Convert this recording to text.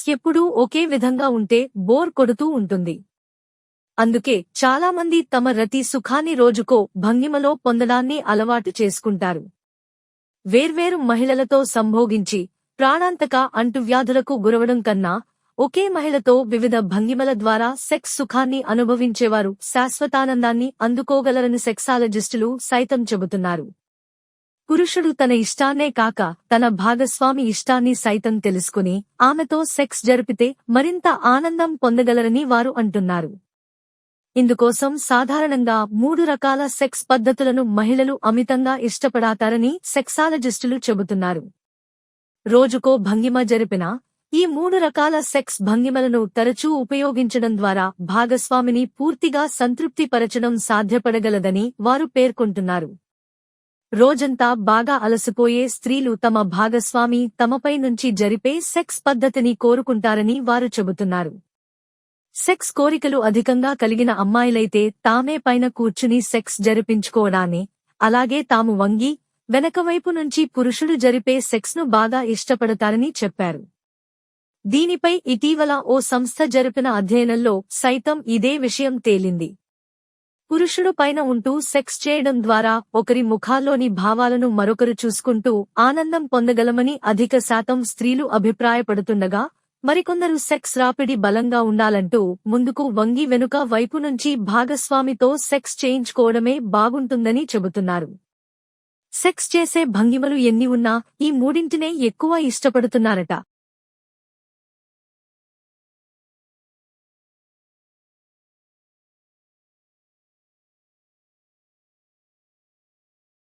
ఎప్పుడూ ఒకే విధంగా ఉంటే బోర్ కొడుతూ ఉంటుంది. అందుకే చాలామంది తమ రతి సుఖాన్ని రోజుకో భంగిమలో పొందడాన్ని అలవాటు చేసుకుంటారు. వేర్వేరు మహిళలతో సంభోగించి ప్రాణాంతక అంటువ్యాధులకు గురవడం కన్నా ఒకే మహిళతో వివిధ భంగిమల ద్వారా సెక్స్ సుఖాన్ని అనుభవించేవారు శాశ్వతానందాన్ని అందుకోగలరని సెక్సాలజిస్టులు సైతం చెబుతున్నారు. పురుషుడు తన ఇష్టాన్నే కాక తన భాగస్వామి ఇష్టాన్ని సైతం తెలుసుకుని ఆమెతో సెక్స్ జరిపితే మరింత ఆనందం పొందగలరని వారు అంటున్నారు. ఇందుకోసం సాధారణంగా 3 రకాల సెక్స్ పద్ధతులను మహిళలు అమితంగా ఇష్టపడతారని సెక్సాలజిస్టులు చెబుతున్నారు. రోజుకో భంగిమ జరిపిన ఈ 3 రకాల సెక్స్ భంగిమలను తరచూ ఉపయోగించడం ద్వారా భాగస్వామిని పూర్తిగా సంతృప్తిపరచడం సాధ్యపడగలదని వారు పేర్కొంటున్నారు. రోజంతా బాగా అలసిపోయే స్త్రీలు తమ భాగస్వామి తమపై నుంచి జరిపే సెక్స్ పద్ధతిని కోరుకుంటారని వారు చెబుతున్నారు. సెక్స్ కోరికలు అధికంగా కలిగిన అమ్మాయిలైతే తామే పైన కూర్చుని సెక్స్ జరిపించుకోవడాన్ని, అలాగే తాము వంగి వెనకవైపు నుంచి పురుషుడు జరిపే సెక్స్ను బాగా ఇష్టపడతారని చెప్పారు. దీనిపై ఇటీవల ఓ సంస్థ జరిపిన అధ్యయనంలో సైతం ఇదే విషయం తేలింది. పురుషుడు పైన ఉంటూ సెక్స్ చేయడం ద్వారా ఒకరి ముఖాల్లోని భావాలను మరొకరు చూసుకుంటూ ఆనందం పొందగలమని అధిక శాతం స్త్రీలు అభిప్రాయపడుతుండగా, మరికొందరు సెక్స్ రాపిడి బలంగా ఉండాలంటూ ముందుకు వంగి వెనుక వైపు నుంచి భాగస్వామితో సెక్స్ చేయించుకోవడమే బాగుంటుందని చెబుతున్నారు. సెక్స్ చేసే భంగిమలు ఎన్ని ఉన్నా ఈ మూడింటినే ఎక్కువ ఇష్టపడుతున్నారట.